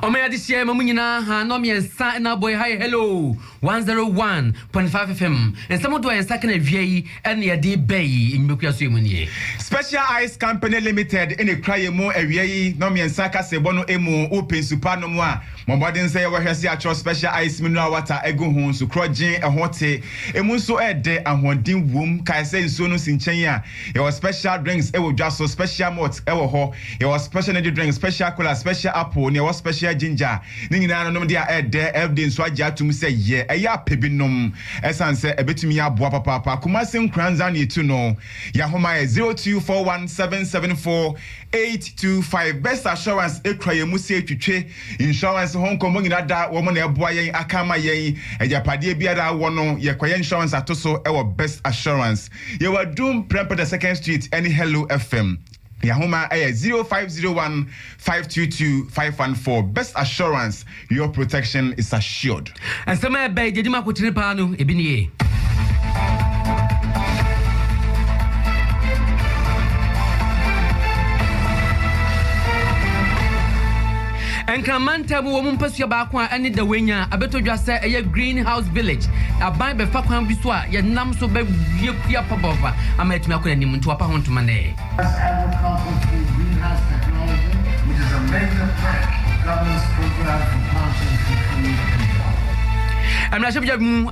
Omea this year, Mamina, Hanomia, Sana Boy, hi, hello, 101.5 FM, and some of the second of ye and the day bay in Mukia. Special Ice Company Limited in a cry more a ye, Nomi and Saka Sebono Emo, open supano moi. Mobadin say we has your special ice mineral water, ego hon, so crojin, a hote, a muso ed de, and one dim womb, Kaise Sonus in Chenya. Your special drinks, it will just so special mots, ever ho, your special energy drink, special cola, special apple, your special ginger. Nina no dia ed de, Evdin Swaja to me say, yeah, a ya pebinum, Esan say, a bit to me a boapa papa, Kumasim Kranzan, you to know. Yahoma 0241774825. Best assurance, a cry, musi to insurance. Hong Kong that woman a boy akama ye and ya padie biada wono ye kwaye insurance atoso our best assurance. You were doom premper the second street any Hello FM. Yahoma 0501522514. Best assurance, your protection is assured. And some bay Jedima Kutripano Ebini. And Kramanta woman pass your back one and the winger. I better just say a greenhouse village. I buy the Fakwan Biswa, your nam so big papa. I met Malcolm to a pound to Monday. Agriculture through greenhouse technology, which is a major part of government's program for planting for food and I'm not sure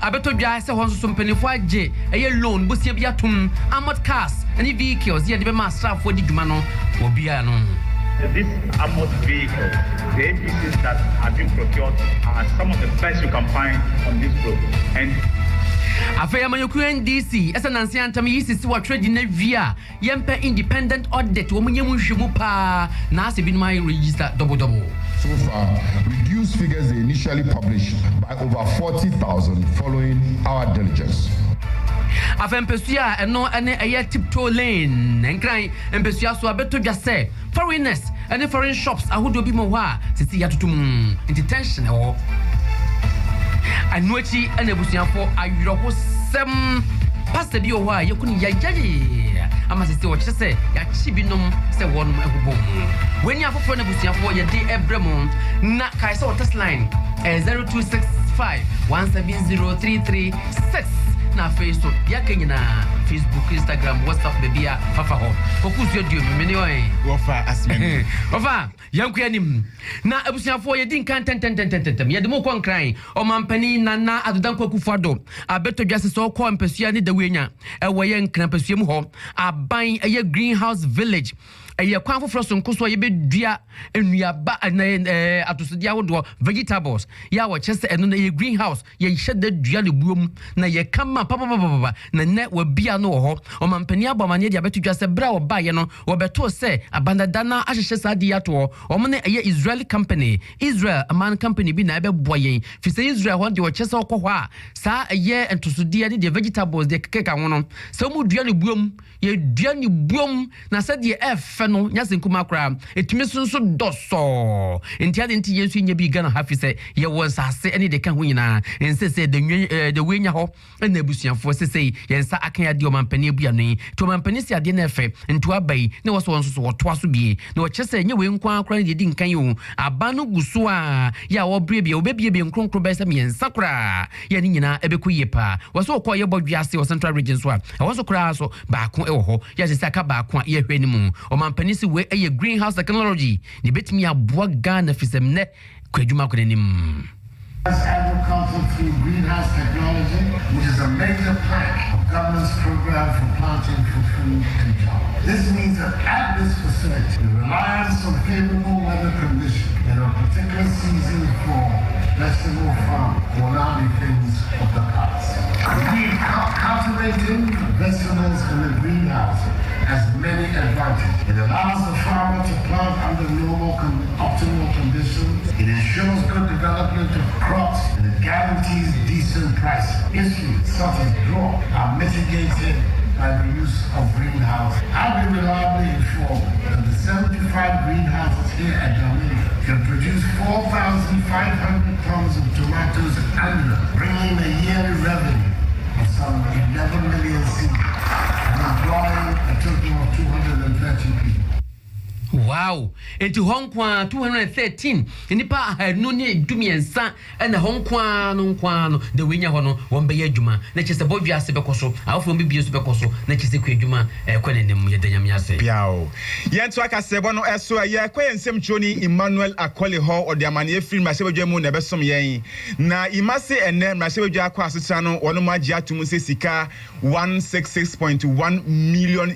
I better just say some penny for J, a loan, Busiatum, Amot cars, any vehicles, yet the master for the Dumano or Biano. This armored vehicle, the APCs that have been procured are some of the best you can find on this road. And Affair Manukuan DC, as an ancient Tamis is what trading via Yempe independent audit, woman Yamushimupa, Nasi bin my register double. So far, reduced figures they initially published by over 40,000 following our diligence. After Pesia and no any a tiptoe lane and crying and Pesia so I better just say foreigners and the foreign shops I would be more to see at detention or I know it and a busia for I some past the bio why you couldn't yaji. I must say what you say, Yachibinum, say one when you have a friend of busia for your day every month, not Kaiso test line 0265 170336. Na Facebook, Yakina, Facebook, Instagram, WhatsApp, baby, Papa Ho. Focus your deal, Minnie. Wafa as me. Wafa, young Quenim. Now, I was here for you didn't can't you had more one crying. Oh, Mampani, Nana, at the Danko Kufado. I better just so call and pursue the winner. A way and Crampesium home. I buying a greenhouse village. A year quaffle from Kuswa dear and we are back and atusudia would vegetables. Ya wa chester and a greenhouse. Ye shed the jelly bloom. Na ye come up, papa, na net will be a no ho. Or Mampania Bomania better just a brow by no, or better say, a bandana ashes adiato, or money a Israeli company. Israel, a man company be neighbor boy. If say Israel want your chest or qua, sa a year and to sudia the vegetables de cake on. Some would jelly bloom, ye jelly bloom, na said the F. No, yes, in Kumakra, it misses so dosso. In telling to you, you be gonna have to say, you was I say any they can win, and say the winner hop and the Bussian for say, yes, I can't do my penny biani to my penisia DNF and to a bay. No was once or twice to be. No, just say you win quite crying, you didn't can you. A banu gusua, ya or baby, or baby, and cronco besame and sakura. Yanina, Ebequipa was so quiet about Yassi or Central Region swap. I was so crass or back on Eho, yes, a saka back one ear anymore, or my penisi way a greenhouse technology. Ni bet me a bois gun if it's a net. Could you mark him? agriculture through greenhouse technology, which is a major part of government's program for planting for food and jobs. This means that at this facility, the reliance on favorable weather conditions in a particular season for vegetable farm will now be things of the past. Cultivating vegetables in the greenhouse has many advantages. It allows the farmer to plant under optimal conditions. It ensures good development of crops and it guarantees decent prices. Issues such as drought are mitigated by the use of greenhouses. I've been reliably informed that the 75 greenhouses here at Dalina can produce 4,500 tons of tomatoes annually, bringing a yearly revenue of some 11 million seeds and employing a total of 230 people. Wow. Into Hong Kong 213. Nipa no ne dumiensa and the Hong Kong the winner hono one be juma. Na chese bodu ase bekoso. Afo mbi bio so bekoso. Na chese kwadwuma kwanenem yedanyam yase. Piao. Yento aka sebo no eso ye kwensem choni Emmanuel Akole ho ode amane film ma sebedwa mu na besom yen. Na imase enne ma sebedwa akwa asesa no wono ma agi atum se sika $166.1 million.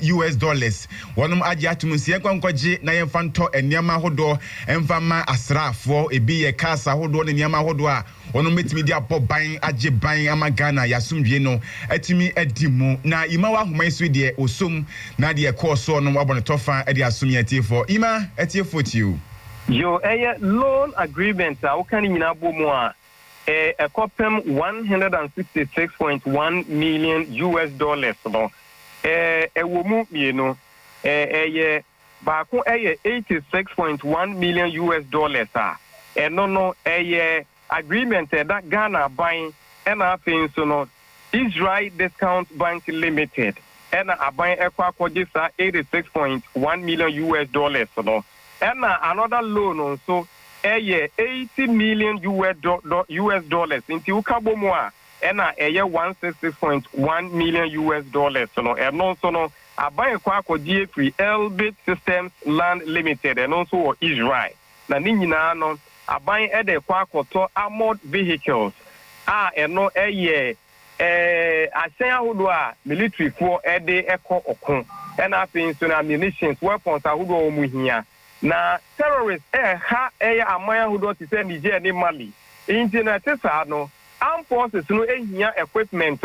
Wono ma agi atum se kwankwaje na yemfa nto eniama hodo emfa ma asrafo ebi ye kasa hodo ne eniama hodo a wono metimi dia ban age ban amagana yasumdwe no atimi adimu na ima wa homa isu de osom na de course no wabone tofa e de asumi atifo ima atifo tiu yo loan agreement a wo kan nyina bomu a copem $166.1 million no wo mu mienu baako $86.1 million a no agreement that Ghana buying and afin so no Israel Discount Bank Limited and a buying equal $86.1 million no and another loan also $80 million into Ukabomoa and $166.1 million no and also no a buying equal GFree Elbit Systems Land Limited and also Israel na ninyina no aban ede kwa koto armored vehicles eno asen ahodo a military for ede eko okun and afin so na ammunitions weapons ahodo omuhia na terrorists ha aman ahodo ti se Niger ni Mali internet sa no armed forces no ehia equipment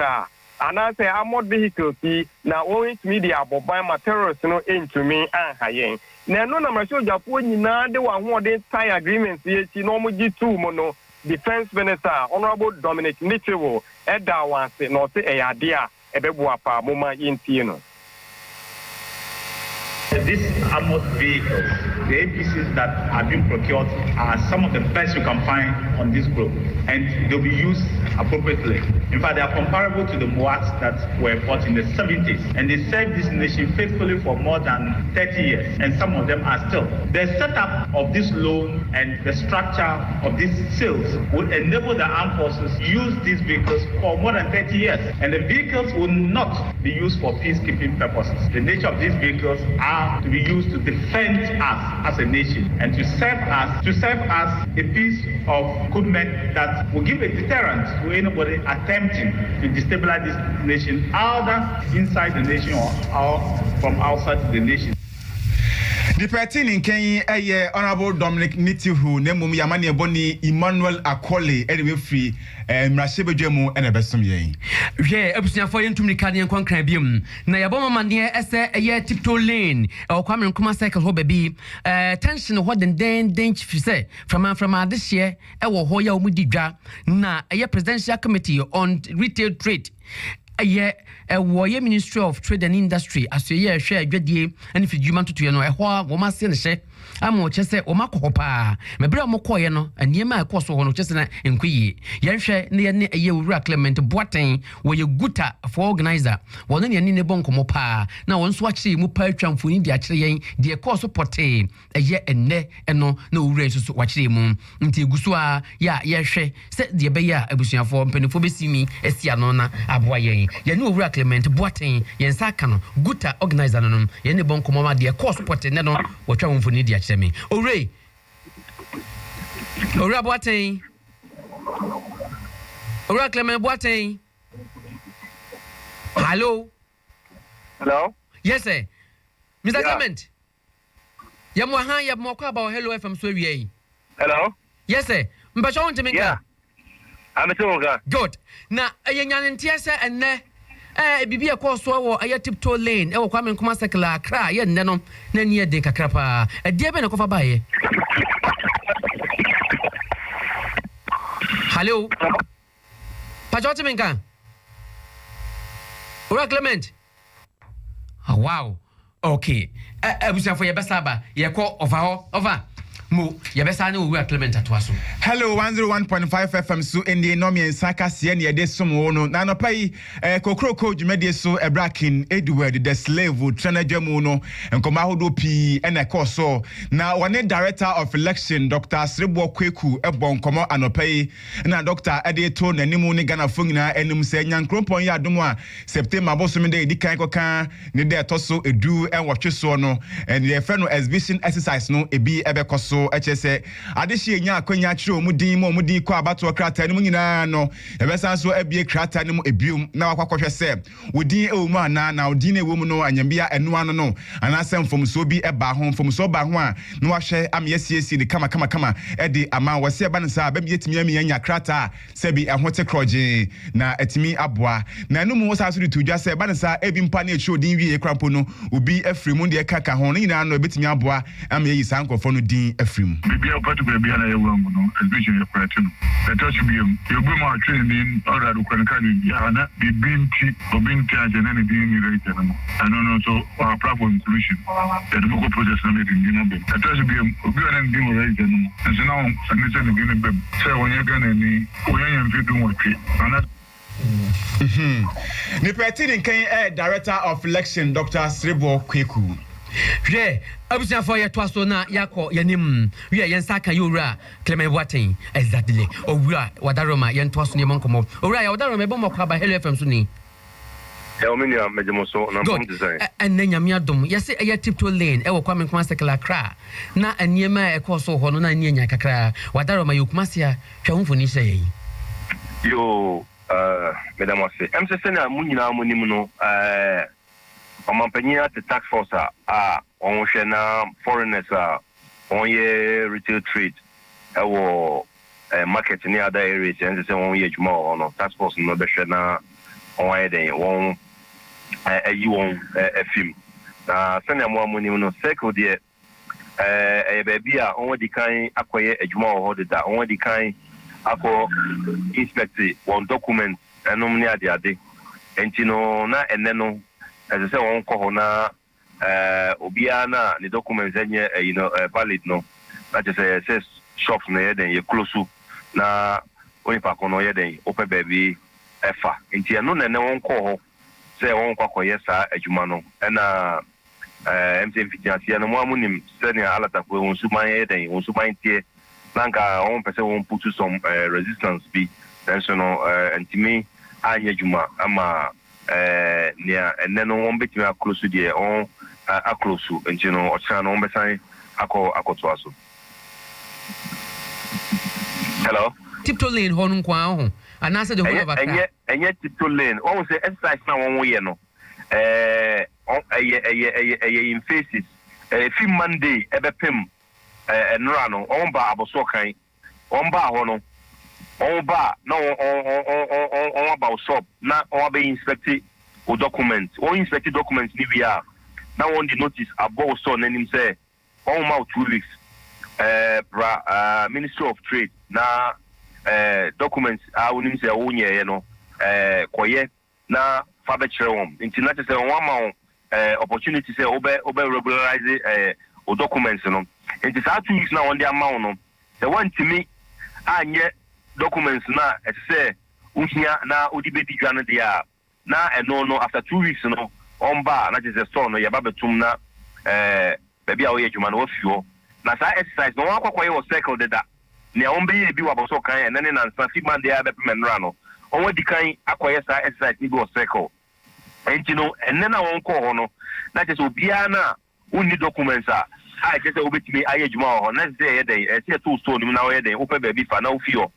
anase armored vehicles na owing to media aboban ma terrorists no entumi anhayen na no na masho japo nyina de wa ho de tie agreements ye chi no mo gi tu mo no defense minister honorable Dominic Nichewo eda wanse no se eyade a ebebu apa mo ma yintie no. These armored vehicles, the APCs that have been procured are some of the best you can find on this globe, and they'll be used appropriately. In fact, they are comparable to the MOATs that were fought in the 70s, and they served this nation faithfully for more than 30 years, and some of them are still. The setup of this loan and the structure of these sales will enable the armed forces to use these vehicles for more than 30 years, and the vehicles will not be used for peacekeeping purposes. The nature of these vehicles are to be used to defend us as a nation and to serve as a piece of equipment that will give a deterrent to anybody attempting to destabilize this nation, either inside the nation or from outside the nation. The person in Kenya, Honorable Dominic Nitihu, Nemum Yamani Boni, Emmanuel Akole, anyway free, Mrashebe Jemu, and a bestum ye. Yeah, Epson for into Nicadian Concrabium. Nayaboma Mania, a year tiptoe lane, or coming Kuma cycle ho baby. Tension what then danger say from this year, our Hoya Mudija, na a year presidential committee on retail trade. A warrior Ministry of Trade and Industry as a year share Jedi and if you want to know a hoa woman say I'm what just say Omako Hopa, Mabra Mokoyano, and Yema Coso on Chestnut and Qui. Yansha near a year Clement Boating, where you guta for organizer, one in a bonko mopa. Now on swatchy Mupacham for India Chile, dear course of pote, a year and ne and no races to watch him until Gusua, she said the Abaya, a bushia for Penifobisimi, Estianona, Aboye, Yanu Clement Boating, Yensakano, guta organizer, Yenny bonko mama, dear course pote, no, what I'm for India. Ore Boateng. Ora Clement Boateng. Hello. Hello. Yes, sir. Mr. Clement. Yamwaha yamwaka about Hello FM so we. Hello. Yes, sir. Mbacho want to make. Yeah. I'm a good. Na ayanyan ntiasa enne bibi akoso wo aye tiptoe lane e wo kwame nkoma sekla kra ye nne no na nie de kakra pa de be na kofa baye. Hello. Pajote menka. Ora Clement. Oh, wow. Okay. Abusia for ye besaba ye call over. mo yɛbɛsa ne owura Clement atoaso. Hello 101.5 FM so in the Nomian Saka Sian Yade Sumono Nano Pai Kokroko Jumedi so Ebrakin Edward the slave Trena Jamuno and Komahodo P and a Koso. Now one director of election Dr. Sribo Kweku Ebon Komo Anopai and Dr. Adeto Nanimuni Gana Fungina and Msenyan Krumpon Yadumwa September Bosumide Dikanko Kan Nide Toso Edu and Wachusono and the friend exhibition exercise no Ebi Ebekoso HSA Adishi Nya Konya Chiro Mudi ko abato krata ni nyina no ebesan so abie krata ni mu ebium na wakwakwhwe se wodi ewumu ana na wodi na ewumu no anyambia enu ano no anasem fomso bi eba ho fomso ba ho a na wahwe amyesiesi de kama e de ama wase eba nsa abam yetimi anya krata se bi ehote kroje na etimi aboa na enu mu wasa so de tudwa se eba nsa ebi mpa na echi odin wie krampo no obi afrimu de kaka ho no nyina no ebetimi aboa am yeyi sankofo no din afrimu bibia opatu bibia na yewu no exhibition Pretino. Let us be you be more training or that can Yana be binti or binti and anything related. I don't know so our platform solution. The local process on it in Guinea. Let us be and deal right and so now I'm going to give them say when you're going to when you're doing what the Pretino director of election Dr. Sribo Kweku. Yeah, abusia for your twaso na yako yanim. We yensaka yura Clement Watin exactly. Owura wadaroma yen twaso ne monkomo. Owura ya wadaroma ebo mokwa ba Hello FM so ni. Ya omenia mejemoso na pom design. Enne nyame adom. Yese eye tiptoe lane e wo kwa menkwa sekla kra. Na eniema e koso ho no na enianya kakra. Wadaroma yokumasia hwa humfoni hye yi. Yo medamose. MCC na munyina amonim no Omampanyia the tax force on shena foreigners on ye retail trade market in other areas and say on ye more on tax force no be shena on ye one you on a film na send am one money no circle there baby on the kind acquire ejuma or that on the kind akọ inspect one document and no near the ade and na eneno as I say one ko na obiana the documents enye valid no that is says shop na then you close na oni pa kono ye then open baby efa nti no na won ko ho say won kwakọ yesa adwuma no na MTN fitiasia no mo amunim senior alata ko won suman ye then won suman tie nanka on pese won put some resistance be then so no ntimi anya adwuma ama near and then on between a close to the on a close to and you know or trying on beside akotoaso. Hello tiptoe lane honum kwa ho anasa de ho ba and yet tiptoe lane always say exercise na one way no in faces few Monday ebepem enrano on ba aboso kan on ba ho no on ba no on about shop na on be inspected o document or inspected documents ni we are now on the notice about so nanim say on ma 2 weeks Ministry of Trade na documents wonim say wonye no koye na fa be kire won nti na say one ma opportunity say obe regularize o documents no nti sa 2 weeks na on the amount no the one to me anye documents na say uhia na odibedi dwane dia na no after 2 weeks no on ba na just store no yaba betum na baby a we adwuma no afio na sa exercise no akwakoye wo circle deda ne on be ye bi wa boso kan ene ne nansa fi man dia be menra no on wadi kan akoye sa exercise ni bi wo circle enti no ene na won ko ho no na just obia na uni documents a just obetimi aye adwuma ho na say ye den e say to store ni na we den open baby fa na ofio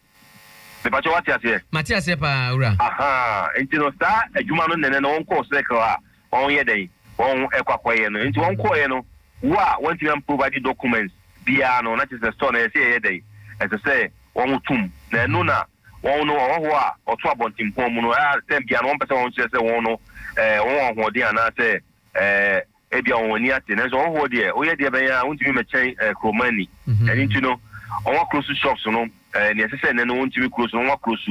me pa cho wati ase Matias pa ura aha enti no sta adwuma no nene no won ko circle a on ye den on ekwakoye no enti won ko ye no wa want to provide documents bia no na just store na say ye den as I say won tum na no na won no ho a oto abontim pon mu no a tem bia no won pese won say won no won ho de ana say ebia won ni ate na so won ho de o ye de ben ya won timi me chen kromani and you know on close shops no ne say na no won timi close no close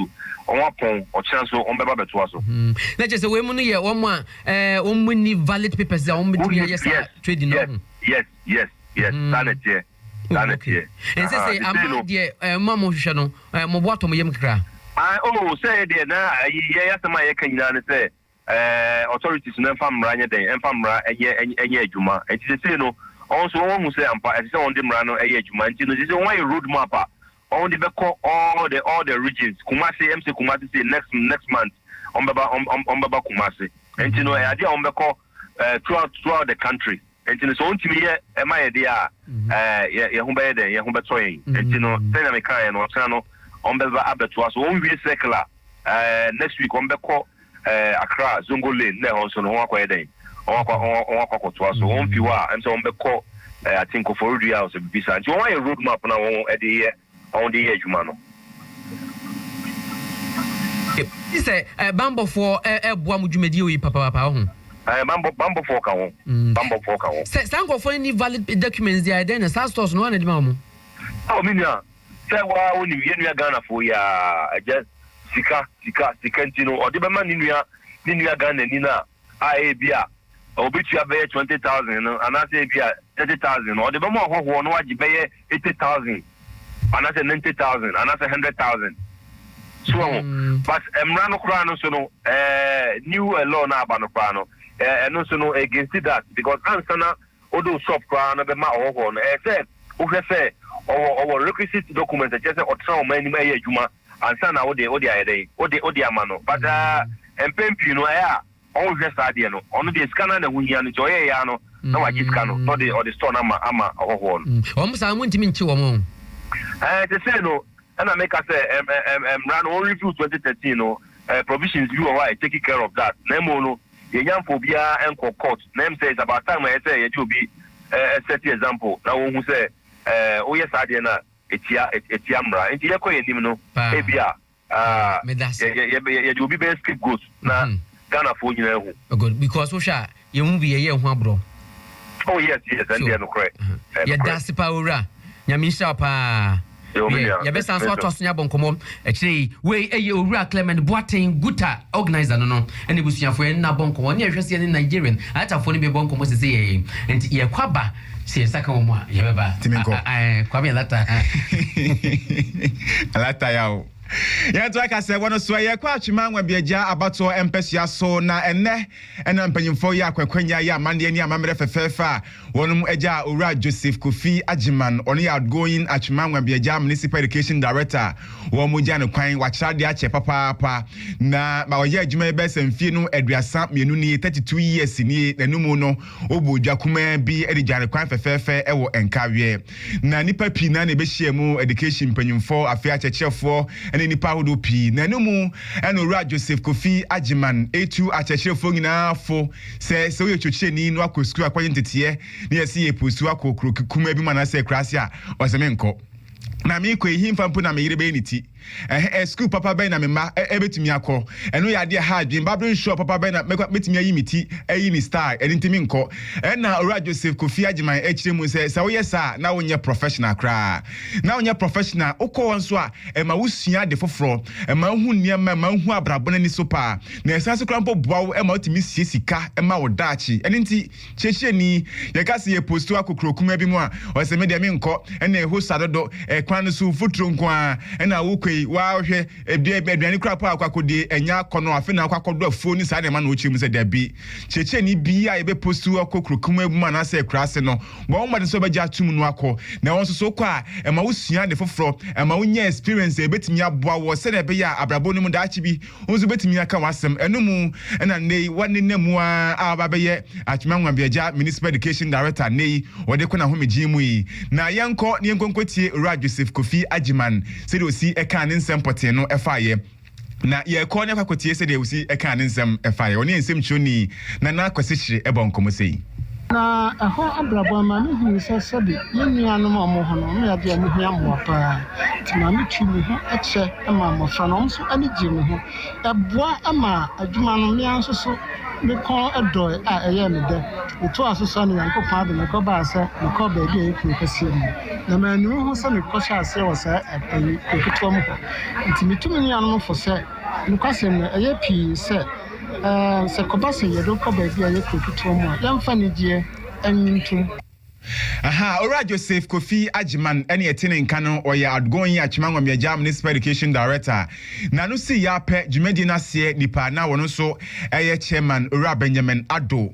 on pon o chance on beba beto aso na just we mu no ye won ma on mu ni valid papers that on between yes trade no yes sanity Okay. And say am the mama hwehwe no mo boato mo yem kra. Say there na ye asema ye kan nyina ne say authorities no famra nya den famra eye adwuma. Enti say no also won mu say ampa enti say on dem ra no eye adwuma. Enti no say won ye road map on the beko all the regions. Kumasi MC Kumasi say next month on baba Kumasi. Enti no ade on beko throughout the country. Enti no so on timi ye e ma ye dia ye ho be ye ho beto yin. Enti no say na me kan no say no on baba abeto so on we circular next week on beko Accra Zongo Lane na ho so no ho akwa den. On akwa to so on fiwa and so on beko I think for Rudy House bisa. Enti on your road map na won e dey here on the edge man. You say Bambo for boa mudwumadi o papa ho. Bambo for ka ho. Bambo for ka ho. Say sango for any valid documents there then sa stores no na di ma mo. Minia. Say wa woni nua Ghana for ya just sika ntino o de be ma ni nua Ghana ni na bia obitua be 20,000 no ana say bia 30,000 o de be ma ho no agi be 80,000 ana say 90,000 ana say 100,000 so but emra no kra no so no new law na aba no kra no no so no against that because ansana odo shop kra no be ma ho no say o say our requisite document just say o tran o mani ma ye adwuma ansana odi ayede odi amano but empempi no on hwe sade no ono de scanner na huhia no joye ya no na wa gi scanner no the store na ama ho no o mo sa mo ntimi nchi wo mo they say no and I make us run on review 2013 no provisions you are taking care of that nemo no ye yam phobia and court name says about time I say you be a set example now who say oh yes ade na etia mra enti ye koye nim no ebia ye do be best scapegoat na Ghana for nyina hu good because we sha ye mu bi ye hu abro oh yes and they no correct ye dasipa ora nyamisha pa ya best answer to asunya bonkomo actually we owura Clement Boateng Guta organizer no ene busuafo en na bonkomo ne hwese ne Nigerian atafo ne be bonkomo se ye enti ye kwaba se saka wo mu a ye beba kwaba lata alata yawo ya to aka se wono so ye kwa atwima nwa biaja abato empesua so na enne mpanyimfo ya kwakwanya ya amande ni amamre fefefa wonum eja owura Joseph Kofi Ajiman oni outgoing atwima nwa biaja municipal education director wo mu ja ne kwan wa chade ache papa na ma oye adwuma e besemfie no aduasa mienu ni 32 years ni nanumu no obodwa kuma bi edi ja ne kwan fefefe ewo enkawe na nipa pi na ne be hiemu education mpanyimfo afia chechefo nipa hodo pi na numu eno Joseph Kofi Ajiman etu achechefo nyina fo se we chochie ni no akosku akwaye ntete ne yesi ye postu akokro kuma bi mana se krase a osemenko na mi ko ehimfa mpo na me yire be niti school papa ben na me ma ebetumi akọ eno ya de ha dwen babrin show papa ben na betumi ayi miti ayi ni star enintimi nko na owura Joseph Kofi Ajiman echire mu se wo yesa na wonye professional kra na wonye professional ukọ wonso a ma wusua de foforo ma hu niam ma hu abrabona ni so pa na esanse kra mpo boawo ma otimi sie sika ma wo daachi eninti chechie ni ye ka se ye postu akokro kuma bi mu a o se me de me nko na eho sadodo kwan so futuro nko a na wo wa hwe aduani kra pa akwakode enya akono afi na akwakodo afuo ni sa de ma na ochi mu se da bi cheche ni bi a ebe postu akokrokum eguma na se krase no bo mo de so beja tum no akọ na won so kwa e ma wusua de foforo e ma wonya experience e betimi aboa wo se na be ya abrabo no mu da achi bi won so betimi aka wasem enu mu na nei wane nemu a ba be ye atmanwa biaja municipal education director nei wode ko na homegin mu yi na yenko ne yenkonkotie Joseph Kofi Ajiman se de osi eka ne nsempote no efaye na ye ko ne kwakotie se de osi eka ne nsem efaye oni nsem choni na kwasehire ebonkomo sei na ho abrabo ma me hu se sabi yenuanom omo ho no me ya de me hia mo pa ti ma me twi me ho eche ma mo fra no so ani ji me ho eboa ama adwuma no me anso so me kon edo a eye me de to asoso ne yanko pa de me ko ba se me ko ba bi e ku kase mu na ma nu ho se me ko sha se wo se ayi ko mo nti me tumi nuanom fo se me kwase me eye pi se se ko ba se ye do ko ba bi e ku mo ya mfa ne die anyintu Ora Joseph Kofi Ajiman, any attending canon or ya outgoing Achimang Municipal Education Director. Nanusi Yape, Jumedina Sie, Nipa, now one also a chairman, Ora Benjamin Ado,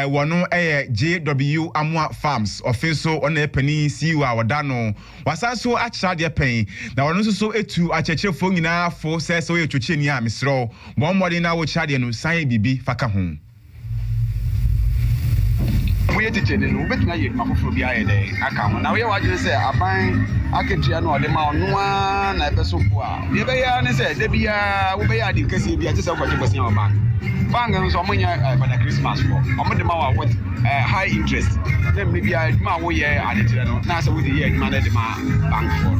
one a JW Amwa Farms, official on a penny, see our Dano, was also at Shadia Pay. Now one also a two at Cheche Fungina for says so to Chinia, Miss Row, one more than our Chadian, Sai Bibi, Fakahun. We had to tell you, but now you're not for the Akan. Now we are just say, I find I can tell you the Mount one, I bet so poor. The Bayan said, the Bia, we are the case, we are just a question of bank. Bank and some money for the Christmas for. I'm the Mawa what high interest. Then maybe I Mawa, and it's now with the year man at the bank for.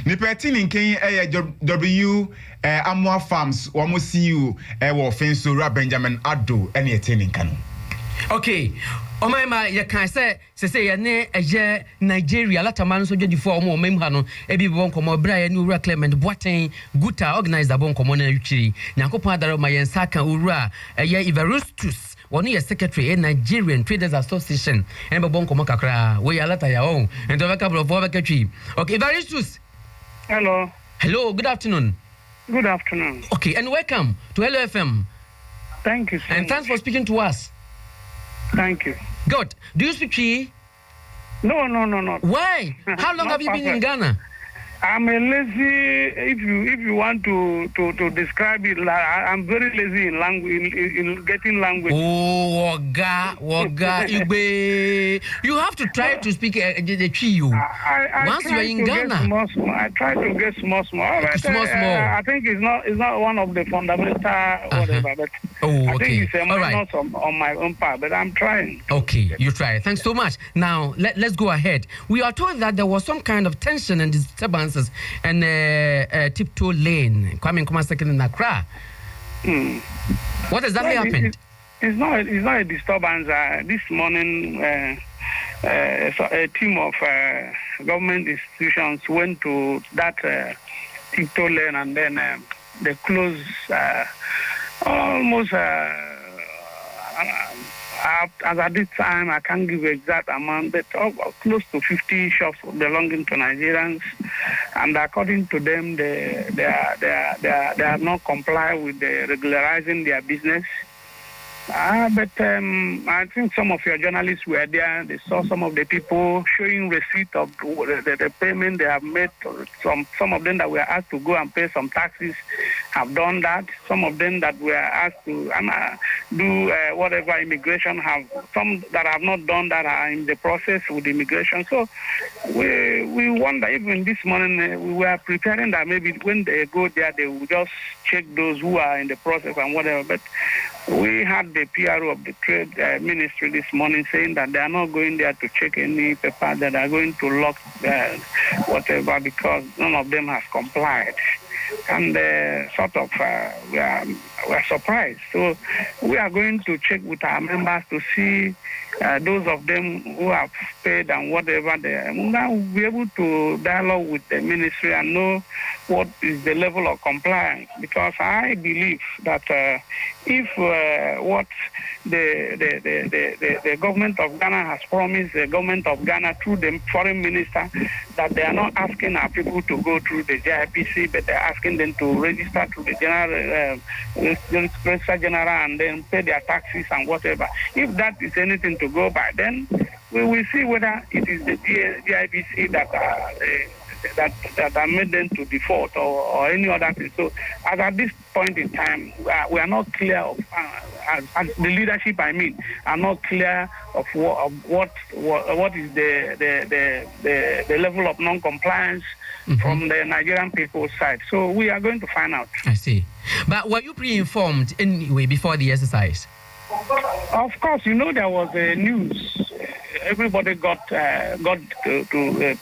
Nipetin in Kenya W Amwa Farms, almost see you, offense to Benjamin Ado, any attending canon. Okay. Omaima ya kan say ya ne eje Nigeria lataman so jodi for omo memha no ebi bon komo bra ya ni ura Clement Boaten Guta organize bon komo na yutiri Nyankopon adaro ma yen saka ura ya Everustus one ye secretary Nigerian Traders Association en bon komo kakra we ya lata ya on and over couple of secretary. Okay, Everustus. Hello. Hello, good afternoon. Good afternoon. Okay, and welcome to Hello FM. Thank you so and much. Thanks for speaking to us. Thank you. Good. Do you speak Chi? No. Why? How long have you been in Ghana? I'm a lazy. If you want to describe it, I'm very lazy in language, in getting language. Oh, Waga, Igbe. You have to try to speak the Chi. Once you are in Ghana, I try to get small. Small. I think it's not one of the fundamental whatever, but I think it's a minus on my own part. But I'm trying. Okay, you try. Thanks so much. Now let's go ahead. We are told that there was some kind of tension and disturbance and tiptoe lane coming second in Accra. What exactly happened? It's not a disturbance. This morning, a team of government institutions went to that tiptoe lane, and then they closed almost. As at this time, I can't give exact amount, but close to 50 shops belonging to Nigerians, and according to them, they are not comply with the regularizing their business. But I think some of your journalists were there. They saw some of the people showing receipt of the payment they have made. Some of them that were asked to go and pay some taxes have done that. Some of them that were asked to do whatever immigration have. Some that have not done that are in the process with immigration. So we wonder, even this morning, we were preparing that maybe when they go there, they will just check those who are in the process and whatever. But we had the PRO of the Trade Ministry this morning saying that they are not going there to check any paper, that they are going to lock whatever because none of them has complied. And we are surprised. So we are going to check with our members to see those of them who have paid and whatever. Now we'll be able to dialogue with the ministry and know what is the level of compliance. Because I believe that if what the government of Ghana has promised the government of Ghana through the foreign minister, that they are not asking our people to go through the JIPC, but they're asking them to register to the Register General and then pay their taxes and whatever. If that is anything to go by, then we will see whether it is the JIPC that made them to default or any other thing. So at this point in time, we are not clear of, as the leadership, are not clear of what is the level of non-compliance from the Nigerian people's side. So we are going to find out. I see. But were you pre-informed anyway before the exercise? Of course, there was a news. Everybody got to a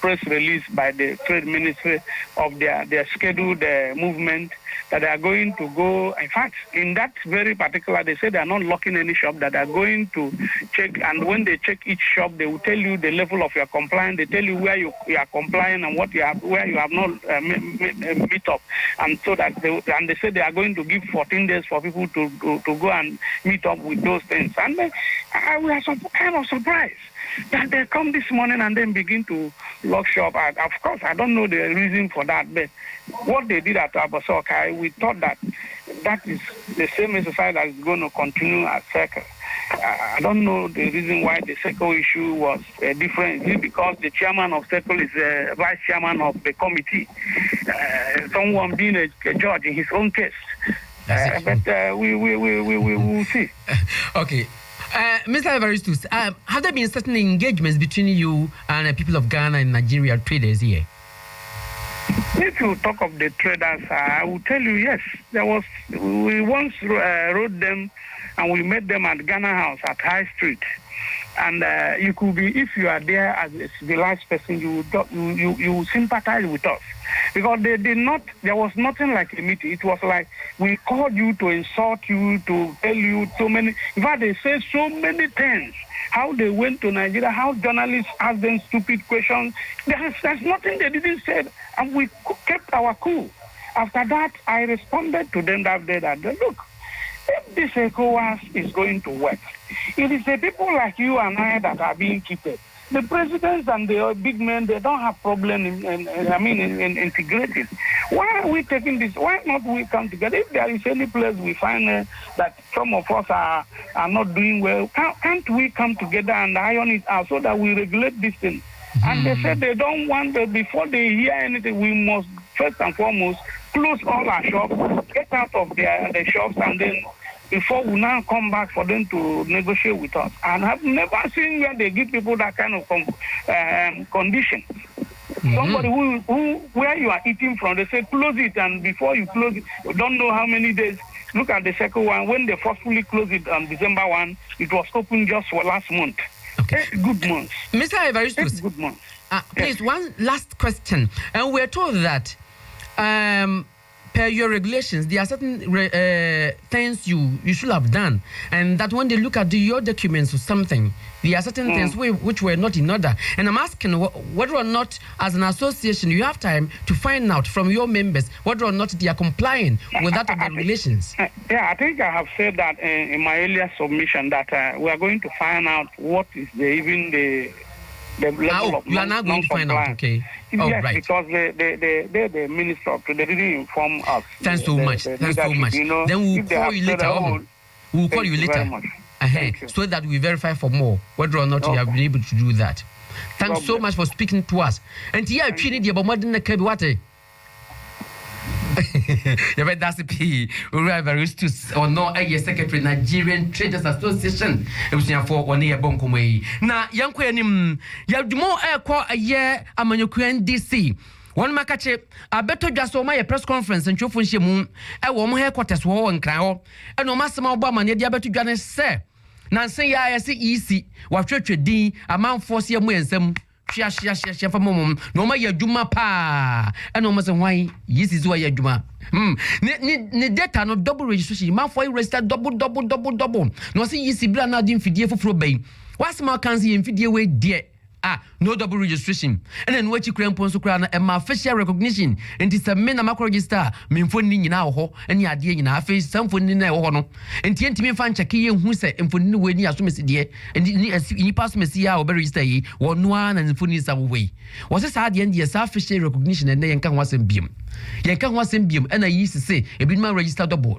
press release by the Trade Ministry of their scheduled movement that they are going to go. In fact, in that very particular, they say they are not locking any shop, that they are going to check. And when they check each shop, they will tell you the level of your compliance. They tell you where you are complying and where you have not meet up. And so that they say they are going to give 14 days for people to go and meet up with those things. And we are kind of surprised that they come this morning and then begin to lock shop. Of course, I don't know the reason for that, but what they did at Abasoka, we thought that is the same exercise that is going to continue at Circle. I don't know the reason why the Circle issue was different. Is it because the chairman of Circle is the vice chairman of the committee? Someone being a judge in his own case. But we will see. Okay. Mr. Evaristus, have there been certain engagements between you and people of Ghana and Nigeria traders here? If you talk of the traders, I will tell you, yes. We once wrote them and we met them at Ghana House at High Street. And you could be, if you are there as a civilized person, you will sympathize with us. Because they did not, there was nothing like a meeting. It was like we called you to insult you, to tell you so many. In fact, they say so many things. How they went to Nigeria, how journalists asked them stupid questions. There's nothing they didn't say. And we kept our cool. After that, I responded to them that day that, look, if this ECOWAS is going to work, it is the people like you and I that are being kept. The presidents and the big men, they don't have problem in integrating. Why are we taking this? Why not we come together? If there is any place we find that some of us are not doing well, can't we come together and iron it out so that we regulate this thing? And they said they don't want before they hear anything, we must first and foremost close all our shops, get out of the shops, and then before we now come back for them to negotiate with us. And I've never seen where they give people that kind of condition. Somebody who where you are eating from, they say close it, and before you close it, you don't know how many days. Look at the second one. When they forcefully closed it on December 1, it was open just for last month. Okay. 8 good months. Mr. Evaristus, 8 good months. Please, one last question. And we're told that per your regulations, there are certain things you should have done, and that when they look at your documents or something, there are certain things which were not in order. And I'm asking whether or not, as an association, you have time to find out from your members whether or not they are complying with that of the regulations. I think I have said that in my earlier submission that we are going to find out what is the level of you are now going to find out, okay? Yes, right. Because the minister of trade, they didn't inform us. Thanks so much. Thanks so much. You know, then we'll call you later. We'll call you later. So that we verify for more whether or not you have been able to do that. Thanks so much for speaking to us. And here, actually, the Bomardin Kabwate. That's the P. Evaristus or no, a secretary Nigerian Traders Association. It was for 1 year bonkomay. Now, young Quenim, you have more air call a year among your DC. One makache, I better just saw my press conference and Chofun Moon, a woman headquarters war and crow, and no Master Obama, and the to Ghana, sir. Nancy, I see easy, what church D, amount for see a winsome. Shia for mom, no my Juma pa, and no matter why, yes is why you Juma. Ne data no double registration, man for register double. No see yes, Blana dim fidia for bay. What's my cancy in fidia way, dear? No double registration. And then what you cram ponso crown and my facial recognition. And it's a men a macro register, mean funding in our home, and your idea in our face, some funding in our honor. And TNT me fan Chaki who said, and for new way near to Miss Dear, and you pass Messia or very stay, one and funding some way. Was this hard end, yes, facial recognition, and they can was in beam. You can was in beam, and I used to say, a bit my register double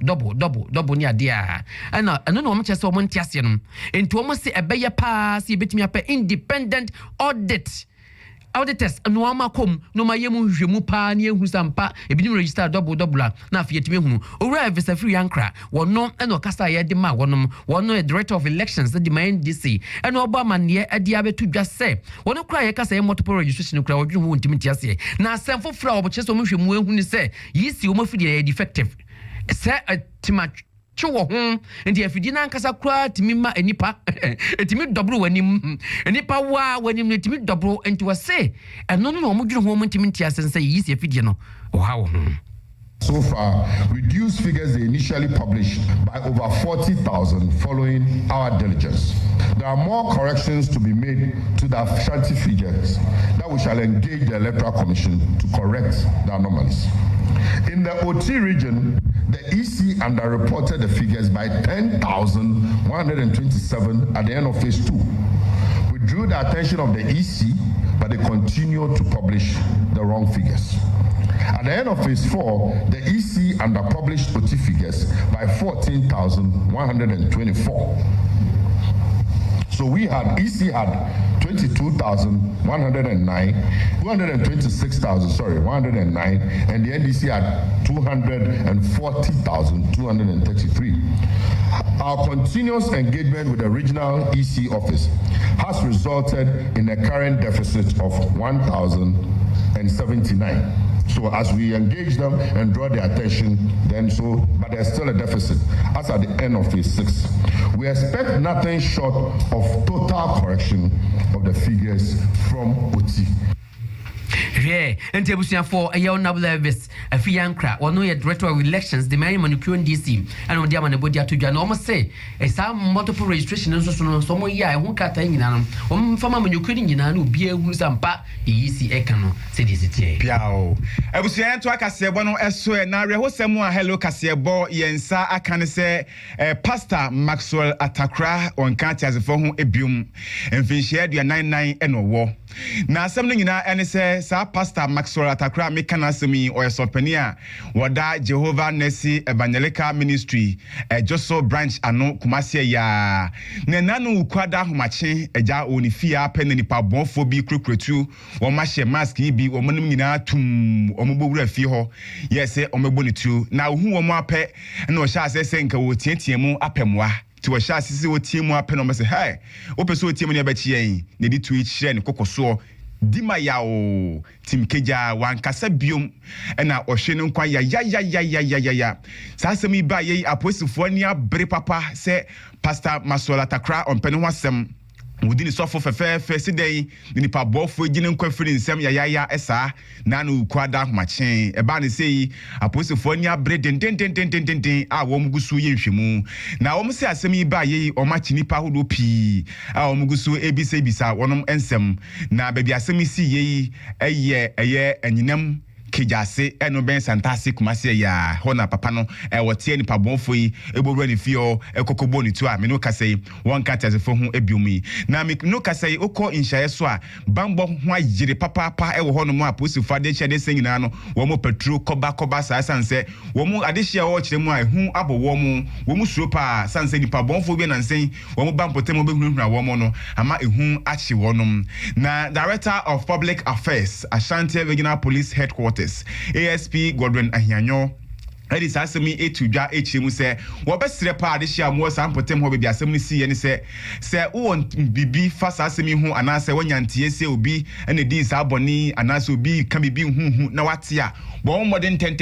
near dear. And I don't know much as someone Tiasian. And to almost say a bayer pass, you bet me up independent auditors no amakom no mayemu hwemu pa ne ehu sampa ebinim register double na fietime hu owura visa free ankra wono eno kasa ye de ma wonom wono a director of elections the demand DC eno obama ne ade abetu dwase wono kra ye kasa ye multiple registration kra wodwe hu ntimi tiase na asemfo fra obocheso mo hwemu ehu ni se yisi o mafidi ye defective se timach wo ho ndi afidi na nkasa kura timi ma enipa etimi double wanim enipa wa wanim etimi double enti wase eno no mo dwene ho mo ntimi ntia sense yi si afidi no o ha wo ho So far, reduced figures they initially published by over 40,000 following our diligence. There are more corrections to be made to the Ashanti figures that we shall engage the Electoral Commission to correct the anomalies. In the OT region, the EC underreported the figures by 10,127 at the end of phase 2. We drew the attention of the EC, but they continued to publish the wrong figures. At the end of phase 4, the EC underpublished OT figures by 14,124. So EC had 22,109, 109, and the NDC had 240,233. Our continuous engagement with the regional EC office has resulted in a current deficit of 1,079. So as we engage them and draw their attention, but there's still a deficit as at the end of phase 6. We expect nothing short of total correction of the figures from OT. Yeah, and Tebusia for a young noble Elvis, a Fiancra, or no director of elections, the man in DC, and on the Amabodia to Jan almost say, a some multiple registration and so some year, I won't cut in from a Ukrainian who be a Wuzampa, easy Akan, said this. Piao. I was saying to Akasiabano Esso and Naria, who someone hello Casiabo, Yensa, Akan say, Pastor Maxwell Atakra on Kati as a phone ebium, and fish here, the 99 and no war. Now, something in our NSA, Sir Pastor Maxwell Atakra, Mekanasemi, or a Sopenia, Wada Jehovah Nessi Evangelical Ministry, a Josso branch, ano Kumasia ya. Nenanu Kwada Humache, a ja unifia, pennipa, bonphobi, crukretu, or mashe mask, be, or monumina tum, or mobile fiho, yes, or mobonitu. Now, who are more pet, and no shall say, Senka, Tientiemo, apemwa. To a shall see what team more pen say, hey, open so team near Betty, needy to each share and cocoso. Dima yao, Tim Keja, one casabium, and now Ocean Quaya, ya. Sasami by ye, Aposophonia, Bre Papa, say, Pastor Masola Takra on Penwasem. Within the soft of a fair first day, the Nipa Bofo didn't question in some ya esa, Nanu Quada Machin, a banny say, Aposophonia bread and ten, I won't go so yeshimu. Now, almost say, Semi by ye or Machinipa who do pee, our Mugusu ABC Bisa, one and some. Now, baby, I semi see ye a year, and you know. Kijase eno ben santastic masia ya hona papano wotie ni pabonfoi ebobre ni fio ekokobo ni to a me no kase one cat as fo hu ebiumi na me no kase okọ inshaye so a bambo ho agire papa ewo hono mo aposifa de chede sengina no wo mo petrol koba sa sanse wo mo adehia wo kire mu a hu abowo mo wo mu suopa sanse ni pabonfo bi na nsen wo mo bampote mo behunhuna wo mo no ama ehu achi wonom na Director of Public Affairs Ashanti Regional Police Headquarters ASP Godwin Ahianyo Edi sasemi etudwa echemu se wo besre pa ade hia mo sampotem ho be biasem ni si ye ni se wo bibi fa sasemi hu anase wanyantie se obi ene di sa boni anase obi ka bibi hu na wate a bo modern ten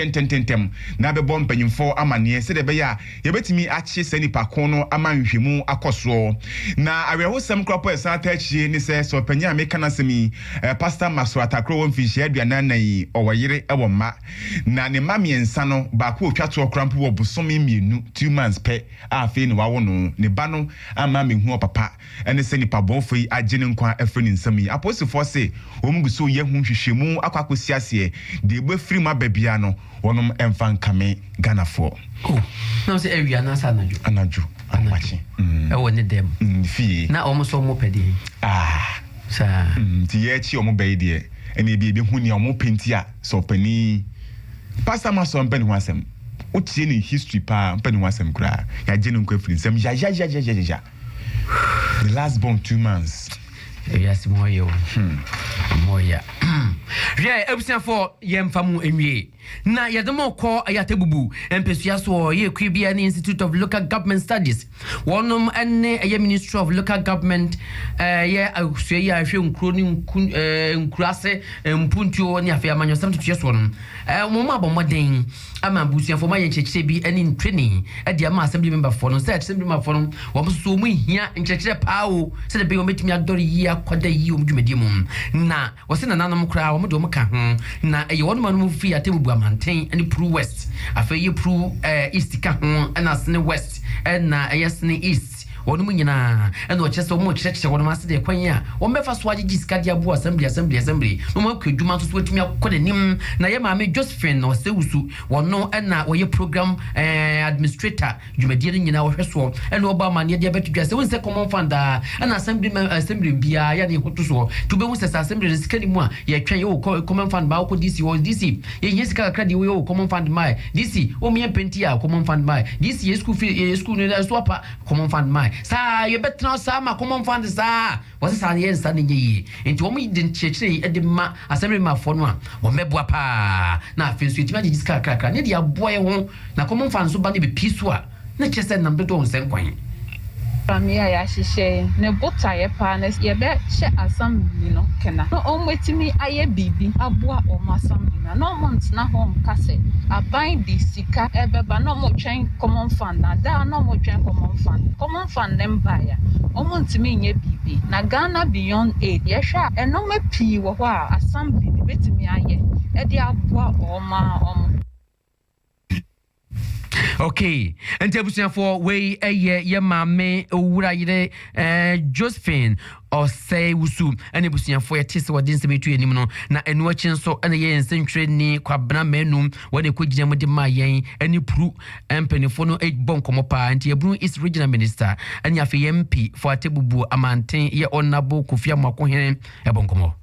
na be bom panyimfo amane se de be ya ye betimi achi sani pakon no amanhwemu akoso na aweho sam kropo esa ta chi ni se so panya me kana semi Pastor Maxwell Atakro won fi hia aduanan nan owayire ewo ma na ne mamiensa no ba ko twato okrampo wo bosomi mienu 2 months pe afi ni wawo no ne ba no ama me hu papa ene se nipa bonfo yi agene nkwa afri nsami apostle say omguso ye hu hwehwemu akwakosi ase de egbe firi ma babia no wonom emfa nkame Ghana for no se area na sa anaju amachi e woni dem fi na omoso mo pedi sa ti ye chi omo bai de ene bi hu ni omo penti a so pani Pastor Maso mpeni wasem utie ni history pa mpeni wasem kura ya jenu nkwa firi nsem ja the last born 2 months yes moyo moya yeah ebusia for yemfamu enwie na yademo ko ayatebubu empesua so ye kwibia ni Institute of Local Government Studies wonom ene ye Ministry of Local Government ye ahwe ya hwe nkro ni nkurase mpuntuo ni afia manyo sam tutu so no mo abomoden ama busia for ma ye nchekire bi ene training e dia ma assembly member for no say assembly member for no wo so mu hia nchekire paawo se de be o metimi adori yi akwada yi o mdwumadi mu na wo se na nanom kra wo do ka ho na ye won ma no fi atebu amanten ani Pru West afa ye Pru East ka ho na Sene West na Sene East wonu nyina eno chese wo mo chese wonu ase de kwan ya wo mefa so agigi sika dia bu assembly no ma kwadwuma so wetumi akode nim na ye maame Josephine no se wusu wono na wo ye program administrator dwumadie nyina wo hweso eno oba ma ne dia betudwa se won se common fund na assembly bia ya ne hoto so to be won se assembly sika ni mu a ye twen yo common fund ba ko DC ye yesika kakra di yo common fund mai DC o me penti a common fund mai DC ye school fee school no so apa common fund mai sa you better now sa ma common fund sa was sa ye sa ne yi enti wo mu din chechire e de ma assembly ma fo no a wo meboa pa na afi so etima gigi ska krakra ne dia boye ho na common fund so ba ne be piso a na chese nam do don sen kwan Famia ya shishe ne bota ye panes ye be she assembly no kena no omwetimi aye bibi aboa o assembly na no month na ho nkase aban di sika ebeba no mo twen common fund na da no mo twen common fund nemba ya omontimi nye bibi na Ghana Beyond Aid ye hwa eno me pi wo ho a assembly ni betimi aye e di aboa o ma Okay, and Tebusia for way ye mame owura yire Josephine or say wusu and Ebusia for a test what didn't me to any no na and watching so and ye century ni kwabna menum when they could jam with my yen any Pru and Penifono 8 bon komopa and Yabru is regional minister and Yafi MP for a tebubu amantin ye onabo kufia makohen ebonkomo.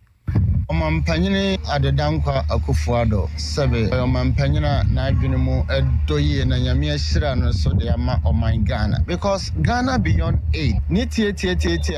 Omampanyine adedankwa akufuado sebe omampanyina na adwene mu edoye na nyame ahira no so de ama oman Ghana because Ghana Beyond Aid ni tie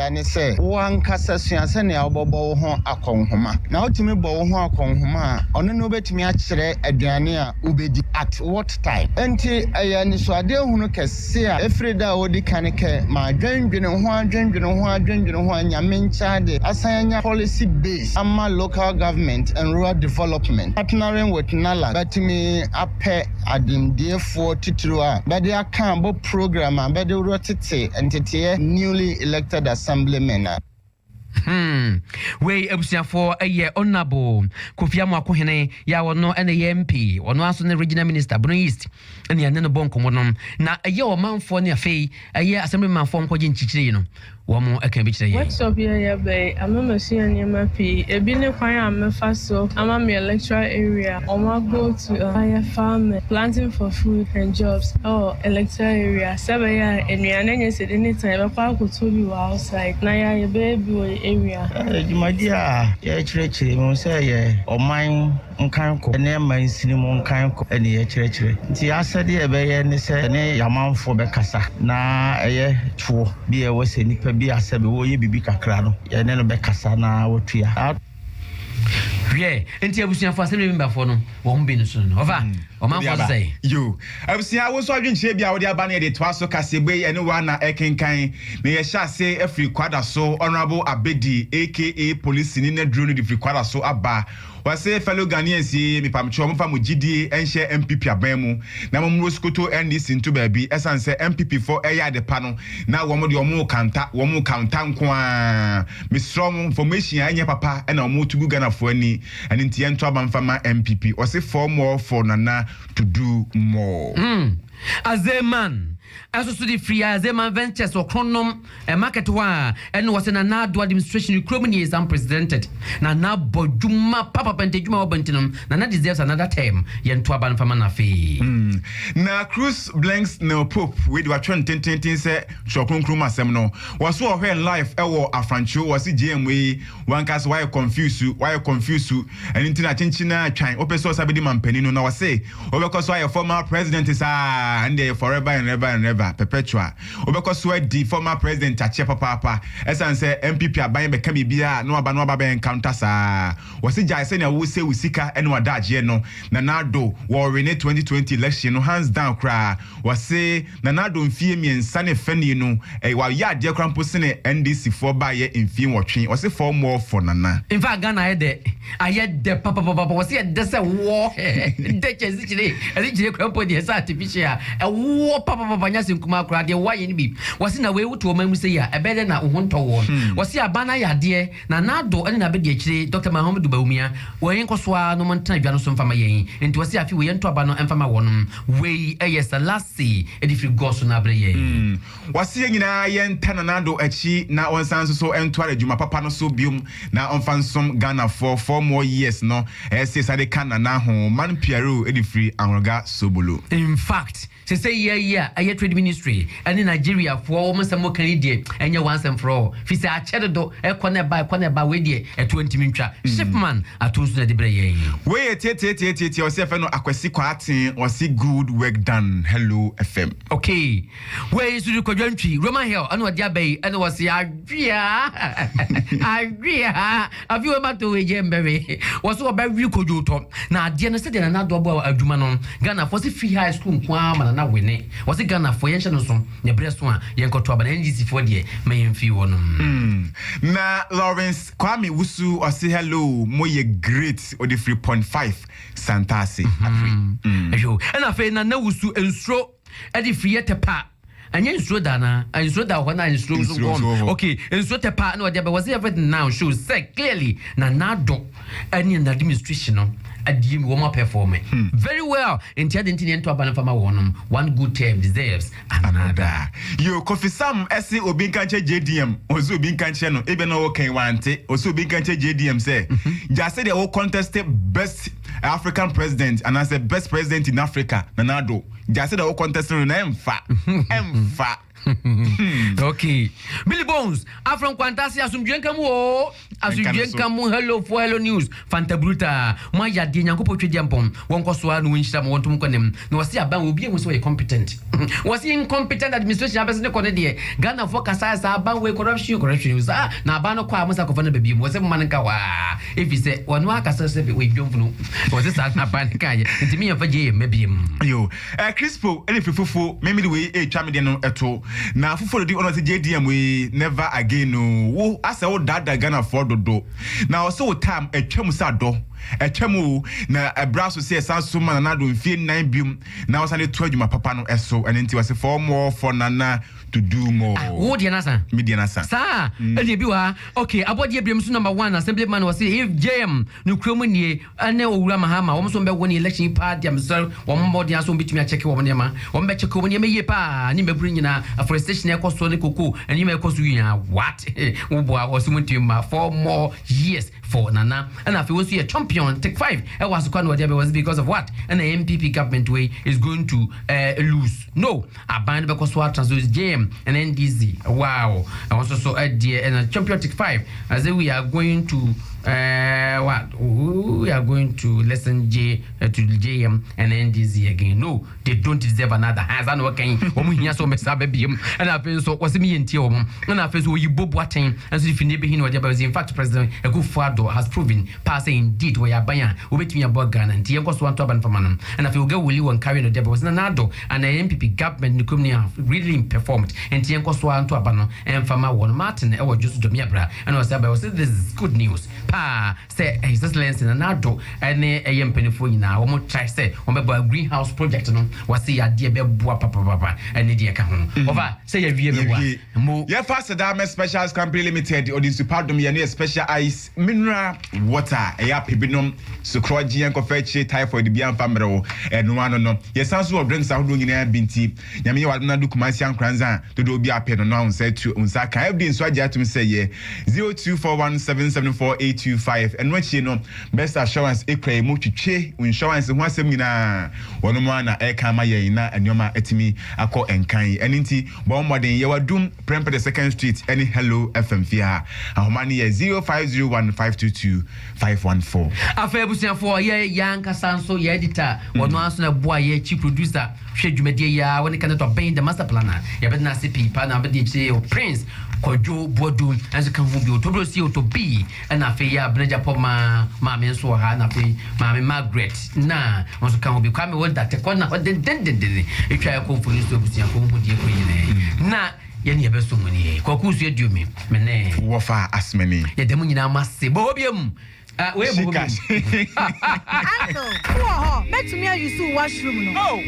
ane se wankasa suase ne abobo ho akonhoma na otimi bo ho akonhoma ono no betimi akire aduane a ubedi at what time enti ayani so ade hunu kese a efreda odi kaneke ma adwendwene ho nyame nchade asanya policy base ama local government and rural development partnering with Nala but me ape adimdie for titrua but they Akan bo program and but they rotite entity newly elected assemblymen. We ebusia for a year honorable Kofi Amakohene ya wono and the MP wono aso ne regional minister Borno East and ya neno bon komonom na a year o man for ne afei a year assemblyman for nkoje nchichire no womo aka bi kire ye what's up here ya be amamasi anyama pi ebi ne kwan amefa so amami electoral area omo go to fire farm planting for food and jobs electoral area sebe ya enuane nye se any time be kwa akoto bi outside na ya ye be area jumadia ya chire mo say ye oman nkan ko ne man sinimu nkan ko ene ye chire nti asade e be ye ne se ne yamanfo be kasa na eye tuo bi e wose nipa bi asebe wo ye bibi kakra no ye ne no be kasa na wotua yeah enti abusia for assembly member for no wo mbe no so no over o man for say yo abusia wo so adwenche bia wo de aba na de toa so kasegbe ene wa na ekenkan me ye sha say afri kwada so honorable Abedi aka police ni na drone de free kwada so aba wase fellow Ghanaians mi pamcho mo fa mo gidie enhye MPP aban mu na mo mroskoto NDC nto baabi esanse MPP for eya de pa no na wo mo de wo mo kanta nko a mi strong information anya papa na wo mo tugu Ghana for ani and nti ento abanfama MPP wase for more for nana to do more as a man as also the free as a man ventures or chronom market wa and was in another administration Ukraine is unprecedented na boduma papa pentejuma obantinum na deserves another term yento aban fama na fe na cruise blanks no pope we do a 2010 say shokron krum asem no was so her life ewo afrancho was GMA one cast why confuse you and intina chinchina twan opeso sabedi mampani no na was say obekos why former president is and forever and ever perpetual obekos why the former president ache papa esan say MPP aban be kami bia no aba encounter sa was jai say na wo say usika eno adaje no nanado wo rene 2020 election no hands down kra was say nanado mfie miensa ne fani no wa ya de krampo sene NDC for ba ye mfie wotwe was say for more for nana in fact Ghana aye de papa was say de say war de chezi chire krampo de sa artificial war papa kwanya senkuma akra de waye ni bi wasi na we wuto mamu se ya ebede na wo honto wo wasi abana ya de na nado ene na be de akire Dr. Mahamudu Bawumia wo yen kosoa no montan adwa no so mfama yen enti wasi afi we yen to aba no mfama wonum we Selassie edifri goso na abre yen wasi yen nyina yen tana nado achi na onsan so ento adwuma papa no so biom na onfansom Ghana for 4 more years no say sade kana na ho man Piero edifri Anroga Sobolo. In fact, say aye trade ministry and in Nigeria for almost some more Canadian and you once and for all. Fi say a chedo e kone ba we die e 20 minutes. Shipman atusu na debreye. We tie yourself no akwesi kwatin or see good work done. Hello FM. Okay. We su ko dwantwi Roman Hill anu dia bay anu was ya agria. Afi we mato we jembe. Was so ba wi kojoto. Na dia no se de na do abo adwuma no. Ghana for free high school kwa na wene was Ghana for yen no so ne breso a yen koto aba na NGC for de mayen fi wono na Lawrence Kwame Wusu or say hello moye great or the 3.5 Santasi ayo and afa na Wusu ensro e di free tepa anya ensro dana ensro da ho na ensro so gone okay ensro tepa na de was everything now shows say clearly na nado any administration no adim woma performing very well in tiadenti ento abana fama wonum one good term deserves another yo Kofi Sam ese obi kanche JDM ozo obi kanche no ebe no kan wante ozo obi kanche JDM say just say they will contest best African president and as the best president in Africa nanado just say they will contest no emfa okay Billy Bones Afron Kwantasi asumdwenkamu asumdwenkamu hello for hello news Fanta Bruta ma ya de nyankopɔ twedi ampom wonkoso anu winhyira mo wontom konem na wasi aban obi ehun so competent wasi incompetent administration abese ne kone de Ghana for kasa aban we corruption usa na aban no kwa amusa kofa na babi mo se mo man ka wa if you say wonu akasa se we dwomfunu wasi sa na aban ka ye ntimi ya faje mabiem yo Crispo ele fufufu memili we twame de no eto na fufu di ono se JDM we never again no wo asa wo dada Ghana for dodo na also time etwam sa do etwam na abraso se sanso man na do mfie 9 bium na wasane to adwuma papa no eso and nti wase for more for nana to do more wo dia nasa media nasa sa e bi wa okay abodi ebrem so number 1 assemblyman was if JM no kromu nie ane owura mahama wo so mbe woni election party am so wo mbodi aso bitumi a check wo nema wo mbe check wo nema ye pa ni mebru nyina afforestation e koso ne koko ani me koso yin what wo bo a osimuntima for more years for nana and if we was a champion take 5 it was because of what and the MPP government way is going to lose no aband because what transos JM and NDZ wow and also so and a champion take 5 as we are going to we are going to listen to JM and NDZ again. No, they don't deserve another. As I know, okay, so and I feel so was me and Tio, and I feel so you bob what time, and so if you never hear in fact, President Akufo-Addo has proven, passing indeed, where you buy, who bet me about Ghana, and Tiago Swan Toban for Manam, and if you go will you and carry the devil was Nado, and the MPP government have really performed, and Tiago Swan Toban and Fama One Martin, or just Domiabra, and I was this is good news. Say His Excellency Nado and a young penny now. Almost try say on a greenhouse project. No, was the idea be papa and the account. Over say a view. Yeah, faster than Special Company Limited or the Superdom special ice mineral water. A pibinum, sucrogy and coffee typhoid the Bian family and one no. Yes, also drinks are doing in air binti. Yami Wadna do Kumasian Kranzan to do be a pen on said to Unsaka. I've been swaja to say 0241774825 and when you know best assurance ekra mu twetwe insurance ho asem nyina wono mu na eka ma ye na anyoma etimi akọ enkan eninti bo modern ye wadum Prempeh the 2nd Street any Hello FM fia ahomani ye 0501522514 afa ebusiafo ye yanka sanso ye editor wono aso na boa ye chief producer hwe dwumadie ya woni kan to bend the master planner ye be na CP pa na be di Prince Kojo Bodu and the can be to see to be and I feel ya Breja Poma Mammy so ha Mammy Margaret na also can be coming with that corner what then if I go for you to be na Yenny best money Kokus you do me mene wafa as many ye demunina must say bobium Uncle, let me use washroom. No.